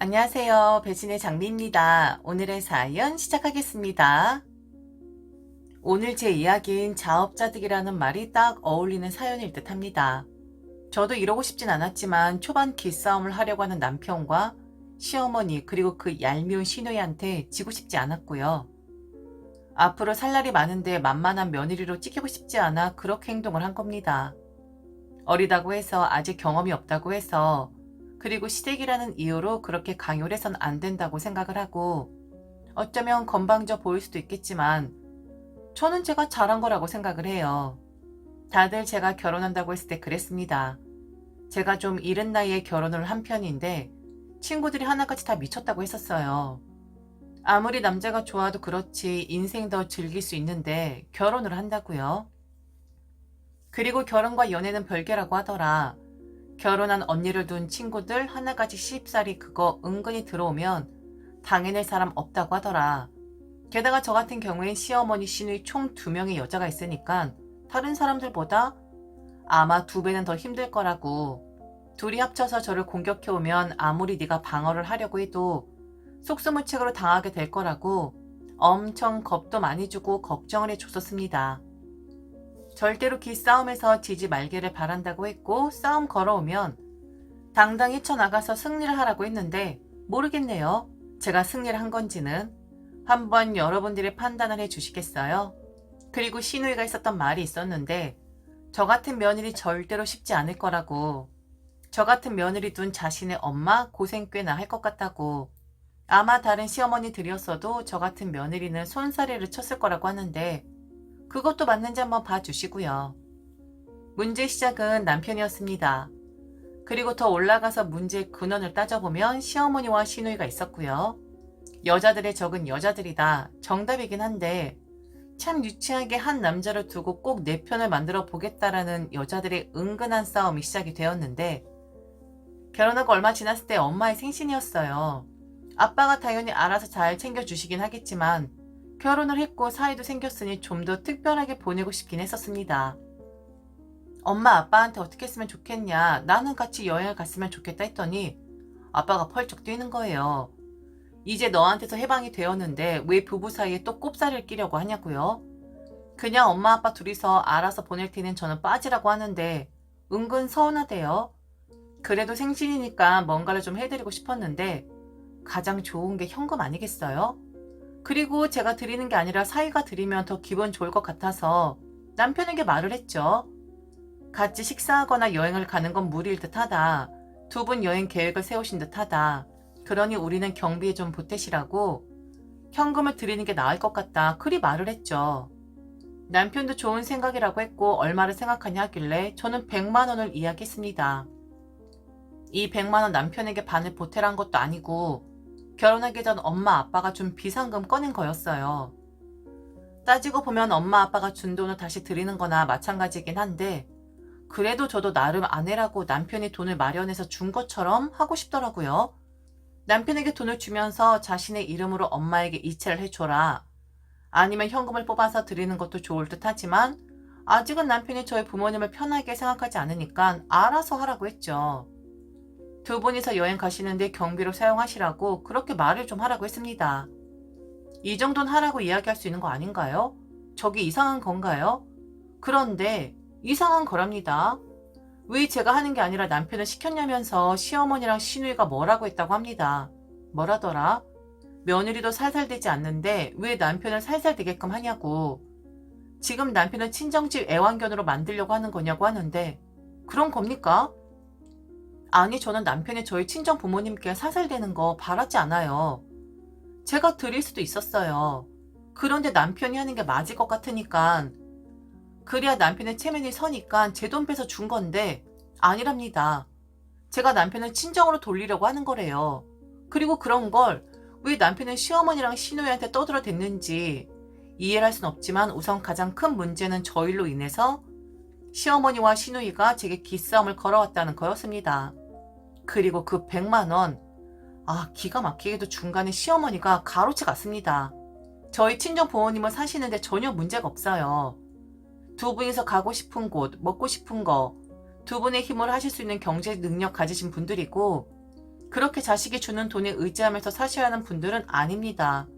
안녕하세요. 배신의 장미입니다. 오늘의 사연 시작하겠습니다. 오늘 제 이야기인 자업자득이라는 말이 딱 어울리는 사연일 듯 합니다. 저도 이러고 싶진 않았지만 초반 기싸움을 하려고 하는 남편과 시어머니 그리고 그 얄미운 시누이한테 지고 싶지 않았고요. 앞으로 살 날이 많은데 만만한 며느리로 찍히고 싶지 않아 그렇게 행동을 한 겁니다. 어리다고 해서 아직 경험이 없다고 해서 그리고 시댁이라는 이유로 그렇게 강요를 해선 안 된다고 생각을 하고 어쩌면 건방져 보일 수도 있겠지만 저는 제가 잘한 거라고 생각을 해요. 다들 제가 결혼한다고 했을 때 그랬습니다. 제가 좀 이른 나이에 결혼을 한 편인데 친구들이 하나같이 다 미쳤다고 했었어요. 아무리 남자가 좋아도 그렇지 인생 더 즐길 수 있는데 결혼을 한다고요. 그리고 결혼과 연애는 별개라고 하더라. 결혼한 언니를 둔 친구들 하나같이 시집살이 그거 은근히 들어오면 당해낼 사람 없다고 하더라. 게다가 저 같은 경우엔 시어머니 시누이 총 2명의 여자가 있으니까 다른 사람들보다 아마 2배는 더 힘들 거라고. 둘이 합쳐서 저를 공격해오면 아무리 네가 방어를 하려고 해도 속수무책으로 당하게 될 거라고 엄청 겁도 많이 주고 걱정을 해줬었습니다. 절대로 기싸움에서 지지 말기를 바란다고 했고 싸움 걸어오면 당당히 쳐나가서 승리를 하라고 했는데 모르겠네요. 제가 승리를 한 건지는. 한번 여러분들이 판단을 해주시겠어요? 그리고 시누이가 있었던 말이 있었는데 저 같은 며느리 절대로 쉽지 않을 거라고. 저 같은 며느리 둔 자신의 엄마 고생 꽤나 할 것 같다고. 아마 다른 시어머니들이었어도 저 같은 며느리는 손사래를 쳤을 거라고 하는데 그것도 맞는지 한번 봐주시고요. 문제 시작은 남편이었습니다. 그리고 더 올라가서 문제의 근원을 따져보면 시어머니와 시누이가 있었고요. 여자들의 적은 여자들이다. 정답이긴 한데 참 유치하게 한 남자를 두고 꼭 내 편을 만들어 보겠다라는 여자들의 은근한 싸움이 시작이 되었는데 결혼하고 얼마 지났을 때 엄마의 생신이었어요. 아빠가 당연히 알아서 잘 챙겨주시긴 하겠지만 결혼을 했고 사이도 생겼으니 좀 더 특별하게 보내고 싶긴 했었습니다. 엄마 아빠한테 어떻게 했으면 좋겠냐, 나는 같이 여행을 갔으면 좋겠다 했더니 아빠가 펄쩍 뛰는 거예요. 이제 너한테서 해방이 되었는데 왜 부부 사이에 또 꼽사리를 끼려고 하냐고요. 그냥 엄마 아빠 둘이서 알아서 보낼 테는 저는 빠지라고 하는데 은근 서운하대요. 그래도 생신이니까 뭔가를 좀 해드리고 싶었는데 가장 좋은 게 현금 아니겠어요? 그리고 제가 드리는 게 아니라 사위가 드리면 더 기분 좋을 것 같아서 남편에게 말을 했죠. 같이 식사하거나 여행을 가는 건 무리일 듯하다. 2분 여행 계획을 세우신 듯하다. 그러니 우리는 경비에 좀 보태시라고 현금을 드리는 게 나을 것 같다. 그리 말을 했죠. 남편도 좋은 생각이라고 했고 얼마를 생각하냐 하길래 저는 100만 원을 이야기했습니다. 이 100만 원 남편에게 반을 보태란 것도 아니고 결혼하기 전 엄마 아빠가 준 비상금 꺼낸 거였어요. 따지고 보면 엄마 아빠가 준 돈을 다시 드리는 거나 마찬가지긴 한데 그래도 저도 나름 아내라고 남편이 돈을 마련해서 준 것처럼 하고 싶더라고요. 남편에게 돈을 주면서 자신의 이름으로 엄마에게 이체를 해줘라. 아니면 현금을 뽑아서 드리는 것도 좋을 듯 하지만 아직은 남편이 저희 부모님을 편하게 생각하지 않으니까 알아서 하라고 했죠. 2분이서 여행 가시는데 경비로 사용하시라고 그렇게 말을 좀 하라고 했습니다. 이 정도는 하라고 이야기할 수 있는 거 아닌가요? 저게 이상한 건가요? 그런데 이상한 거랍니다. 왜 제가 하는 게 아니라 남편을 시켰냐면서 시어머니랑 시누이가 뭐라고 했다고 합니다. 뭐라더라? 며느리도 살살되지 않는데 왜 남편을 살살되게끔 하냐고. 지금 남편은 친정집 애완견으로 만들려고 하는 거냐고 하는데 그런 겁니까? 아니 저는 남편이 저희 친정 부모님께 살살되는 거 바라지 않아요. 제가 드릴 수도 있었어요. 그런데 남편이 하는 게 맞을 것 같으니까 그래야 남편의 체면이 서니까 제 돈 빼서 준 건데 아니랍니다. 제가 남편을 친정으로 돌리려고 하는 거래요. 그리고 그런 걸 왜 남편은 시어머니랑 시누이한테 떠들어댔는지 이해를 할 순 없지만 우선 가장 큰 문제는 저 일로 인해서 시어머니와 시누이가 제게 기싸움을 걸어왔다는 거였습니다. 그리고 그 100만 원, 기가 막히게도 중간에 시어머니가 가로채 갔습니다. 저희 친정 부모님은 사시는데 전혀 문제가 없어요. 2분이서 가고 싶은 곳, 먹고 싶은 거, 2분의 힘으로 하실 수 있는 경제 능력 가지신 분들이고 그렇게 자식이 주는 돈에 의지하면서 사셔야 하는 분들은 아닙니다.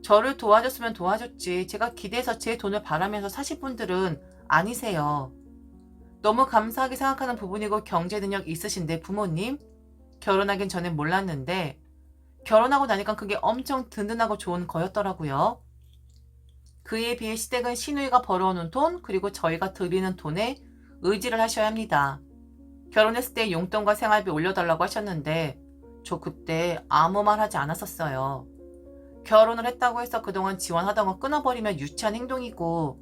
저를 도와줬으면 도와줬지 제가 기대해서 제 돈을 바라면서 사실 분들은 아니세요. 너무 감사하게 생각하는 부분이고 경제 능력 있으신데 부모님 결혼하긴 전엔 몰랐는데 결혼하고 나니까 그게 엄청 든든하고 좋은 거였더라고요. 그에 비해 시댁은 시누이가 벌어오는 돈 그리고 저희가 드리는 돈에 의지를 하셔야 합니다. 결혼했을 때 용돈과 생활비 올려달라고 하셨는데 저 그때 아무 말 하지 않았었어요. 결혼을 했다고 해서 그동안 지원하던 거 끊어버리면 유치한 행동이고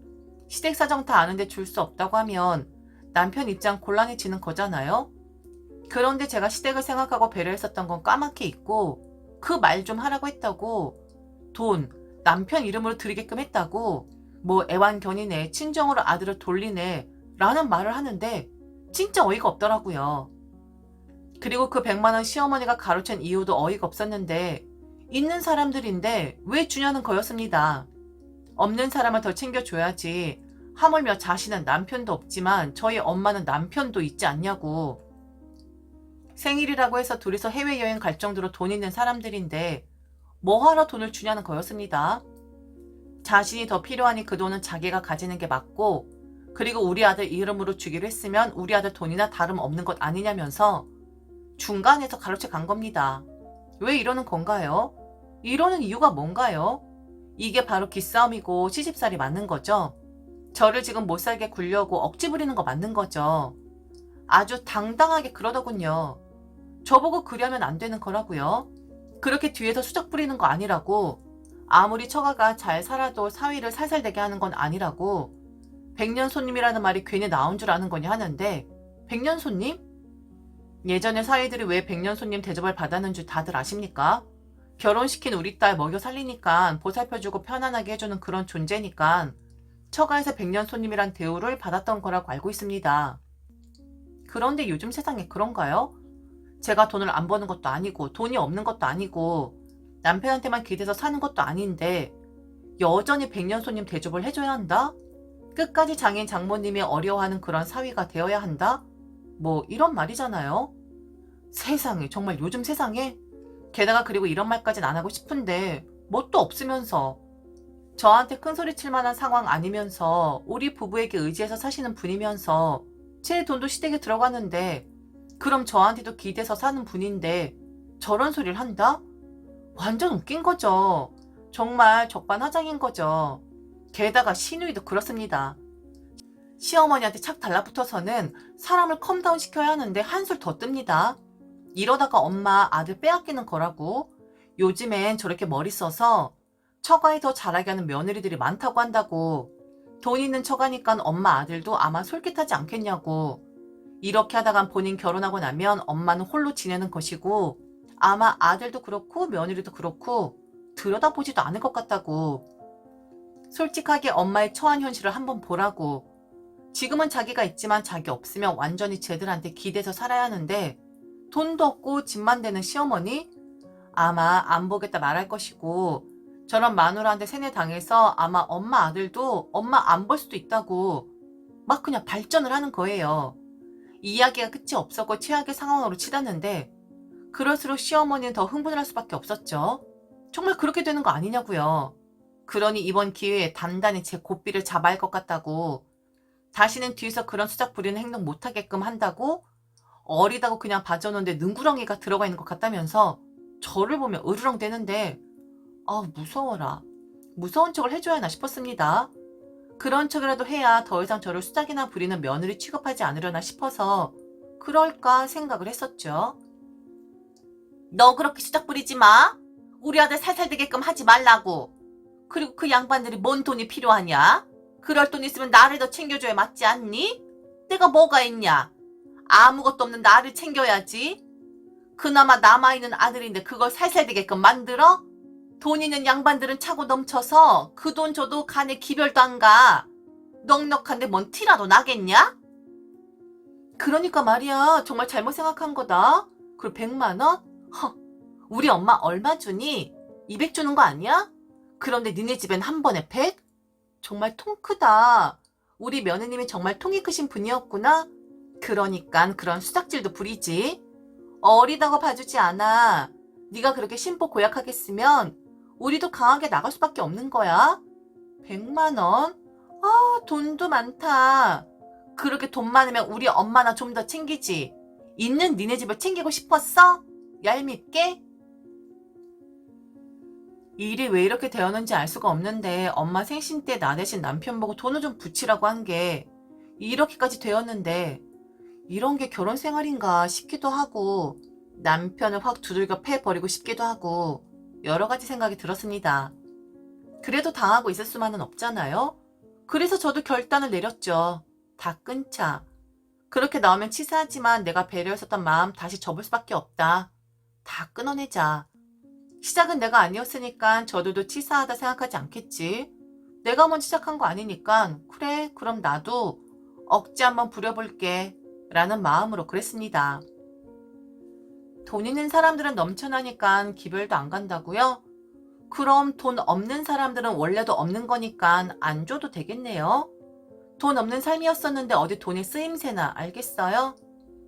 시댁 사정 다 아는데 줄 수 없다고 하면 남편 입장 곤란해지는 거잖아요. 그런데 제가 시댁을 생각하고 배려했었던 건 까맣게 잊고 그 말 좀 하라고 했다고 돈 남편 이름으로 드리게끔 했다고 뭐 애완견이네 친정으로 아들을 돌리네 라는 말을 하는데 진짜 어이가 없더라고요. 그리고 그 100만 원 시어머니가 가로챈 이유도 어이가 없었는데 있는 사람들인데 왜 주냐는 거였습니다. 없는 사람을 더 챙겨줘야지 하물며 자신은 남편도 없지만 저희 엄마는 남편도 있지 않냐고. 생일이라고 해서 둘이서 해외여행 갈 정도로 돈 있는 사람들인데 뭐하러 돈을 주냐는 거였습니다. 자신이 더 필요하니 그 돈은 자기가 가지는 게 맞고 그리고 우리 아들 이름으로 주기로 했으면 우리 아들 돈이나 다름없는 것 아니냐면서 중간에서 가로채 간 겁니다. 왜 이러는 건가요? 이러는 이유가 뭔가요? 이게 바로 기싸움이고 시집살이 맞는 거죠. 저를 지금 못살게 굴려고 억지 부리는 거 맞는 거죠. 아주 당당하게 그러더군요. 저보고 그러면 안 되는 거라고요. 그렇게 뒤에서 수작 부리는 거 아니라고. 아무리 처가가 잘 살아도 사위를 살살되게 하는 건 아니라고. 백년 손님이라는 말이 괜히 나온 줄 아는 거냐 하는데 백년 손님? 예전에 사위들이 왜 백년 손님 대접을 받았는 줄 다들 아십니까? 결혼시킨 우리 딸 먹여 살리니까 보살펴주고 편안하게 해주는 그런 존재니까 처가에서 백년 손님이란 대우를 받았던 거라고 알고 있습니다. 그런데 요즘 세상에 그런가요? 제가 돈을 안 버는 것도 아니고 돈이 없는 것도 아니고 남편한테만 기대서 사는 것도 아닌데 여전히 백년 손님 대접을 해줘야 한다? 끝까지 장인 장모님이 어려워하는 그런 사위가 되어야 한다? 뭐 이런 말이잖아요. 세상에 정말 요즘 세상에 게다가 그리고 이런 말까진 안 하고 싶은데 뭣도 없으면서 저한테 큰소리 칠 만한 상황 아니면서 우리 부부에게 의지해서 사시는 분이면서 제 돈도 시댁에 들어가는데 그럼 저한테도 기대서 사는 분인데 저런 소리를 한다? 완전 웃긴 거죠. 정말 적반하장인 거죠. 게다가 시누이도 그렇습니다. 시어머니한테 착 달라붙어서는 사람을 컴다운 시켜야 하는데 한술 더 뜹니다. 이러다가 엄마 아들 빼앗기는 거라고. 요즘엔 저렇게 머리 써서 처가에 더 잘하게 하는 며느리들이 많다고 한다고. 돈 있는 처가니까 엄마 아들도 아마 솔깃하지 않겠냐고. 이렇게 하다간 본인 결혼하고 나면 엄마는 홀로 지내는 것이고 아마 아들도 그렇고 며느리도 그렇고 들여다보지도 않을 것 같다고. 솔직하게 엄마의 처한 현실을 한번 보라고. 지금은 자기가 있지만 자기 없으면 완전히 쟤들한테 기대서 살아야 하는데 돈도 없고 집만 되는 시어머니? 아마 안 보겠다 말할 것이고 저런 마누라한테 세뇌당해서 아마 엄마 아들도 엄마 안 볼 수도 있다고 막 그냥 발전을 하는 거예요. 이야기가 끝이 없었고 최악의 상황으로 치닫는데 그럴수록 시어머니는 더 흥분을 할 수밖에 없었죠. 정말 그렇게 되는 거 아니냐고요. 그러니 이번 기회에 단단히 제 고삐를 잡아야 할 것 같다고. 다시는 뒤에서 그런 수작 부리는 행동 못하게끔 한다고 어리다고 그냥 봐줬는데 능구렁이가 들어가 있는 것 같다면서 저를 보면 으르렁대는데 무서워라. 무서운 척을 해줘야 하나 싶었습니다. 그런 척이라도 해야 더 이상 저를 수작이나 부리는 며느리 취급하지 않으려나 싶어서 그럴까 생각을 했었죠. 너 그렇게 수작 부리지 마. 우리 아들 살살되게끔 하지 말라고. 그리고 그 양반들이 뭔 돈이 필요하냐? 그럴 돈 있으면 나를 더 챙겨줘야 맞지 않니? 내가 뭐가 있냐? 아무것도 없는 나를 챙겨야지. 그나마 남아있는 아들인데 그걸 살살되게끔 만들어? 돈 있는 양반들은 차고 넘쳐서 그 돈 줘도 간에 기별도 안 가. 넉넉한데 뭔 티라도 나겠냐? 그러니까 말이야. 정말 잘못 생각한 거다. 그리고 100만 원? 우리 엄마 얼마 주니? 200 주는 거 아니야? 그런데 니네 집엔 한 번에 100? 정말 통 크다. 우리 며느님이 정말 통이 크신 분이었구나. 그러니깐 그런 수작질도 부리지. 어리다고 봐주지 않아. 네가 그렇게 심보 고약하겠으면 우리도 강하게 나갈 수밖에 없는 거야. 100만 원? 아, 돈도 많다. 그렇게 돈 많으면 우리 엄마나 좀 더 챙기지. 있는 니네 집을 챙기고 싶었어? 얄밉게? 일이 왜 이렇게 되었는지 알 수가 없는데 엄마 생신 때 나 대신 남편 보고 돈을 좀 붙이라고 한 게 이렇게까지 되었는데 이런 게 결혼 생활인가 싶기도 하고 남편을 확 두들겨 패버리고 싶기도 하고 여러 가지 생각이 들었습니다. 그래도 당하고 있을 수만은 없잖아요. 그래서 저도 결단을 내렸죠. 다 끊자. 그렇게 나오면 치사하지만 내가 배려했었던 마음 다시 접을 수밖에 없다. 다 끊어내자. 시작은 내가 아니었으니까 저들도 치사하다 생각하지 않겠지. 내가 먼저 시작한 거 아니니까 그래 그럼 나도 억지 한번 부려볼게 라는 마음으로 그랬습니다. 돈 있는 사람들은 넘쳐나니까 기별도 안 간다고요? 그럼 돈 없는 사람들은 원래도 없는 거니까 안 줘도 되겠네요. 돈 없는 삶이었었는데 어디 돈이 쓰임새나 알겠어요?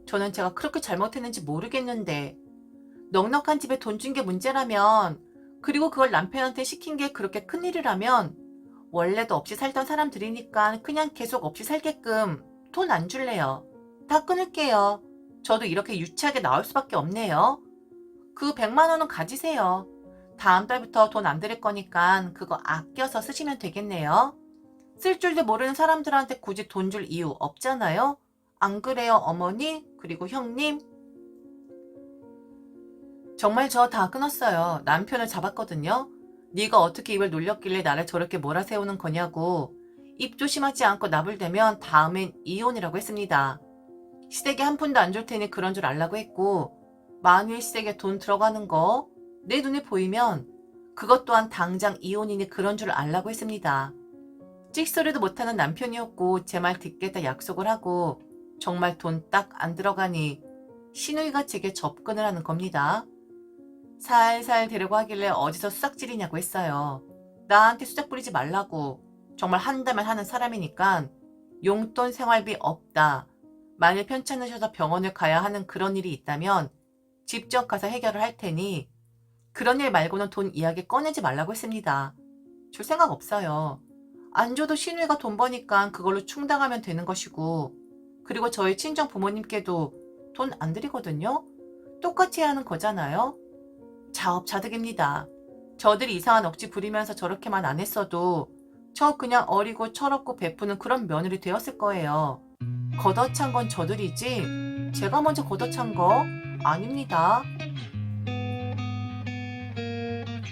저는 제가 그렇게 잘못했는지 모르겠는데 넉넉한 집에 돈 준 게 문제라면 그리고 그걸 남편한테 시킨 게 그렇게 큰일이라면 원래도 없이 살던 사람들이니까 그냥 계속 없이 살게끔 돈 안 줄래요. 다 끊을게요. 저도 이렇게 유치하게 나올 수밖에 없네요. 그 100만 원은 가지세요. 다음 달부터 돈 안 드릴 거니까 그거 아껴서 쓰시면 되겠네요. 쓸 줄도 모르는 사람들한테 굳이 돈 줄 이유 없잖아요. 안 그래요, 어머니? 그리고 형님? 정말 저 다 끊었어요. 남편을 잡았거든요. 네가 어떻게 입을 놀렸길래 나를 저렇게 몰아세우는 거냐고. 입 조심하지 않고 나불대면 다음엔 이혼이라고 했습니다. 시댁에 한 푼도 안 줄 테니 그런 줄 알라고 했고 만일 시댁에 돈 들어가는 거 내 눈에 보이면 그것 또한 당장 이혼이니 그런 줄 알라고 했습니다. 찍소리도 못하는 남편이었고 제 말 듣겠다 약속을 하고 정말 돈 딱 안 들어가니 시누이가 제게 접근을 하는 겁니다. 살살 데려고 하길래 어디서 수작질이냐고 했어요. 나한테 수작 부리지 말라고. 정말 한다면 하는 사람이니까 용돈 생활비 없다. 만일 편찮으셔서 병원을 가야 하는 그런 일이 있다면 직접 가서 해결을 할 테니 그런 일 말고는 돈 이야기 꺼내지 말라고 했습니다. 줄 생각 없어요. 안 줘도 시누이가 돈 버니까 그걸로 충당하면 되는 것이고 그리고 저희 친정 부모님께도 돈 안 드리거든요. 똑같이 해야 하는 거잖아요. 자업자득입니다. 저들이 이상한 억지 부리면서 저렇게만 안 했어도 저 그냥 어리고 철없고 베푸는 그런 며느리 되었을 거예요. 걷어찬 건 저들이지 제가 먼저 걷어찬 거 아닙니다.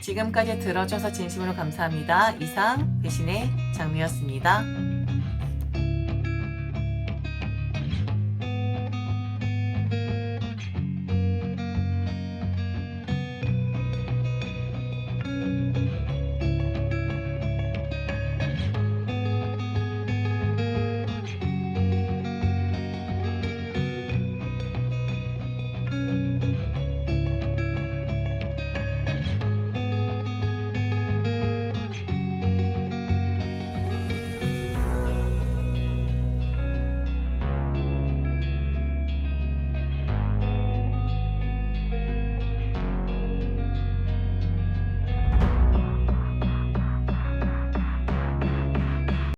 지금까지 들어줘서 진심으로 감사합니다. 이상 배신의 장미였습니다.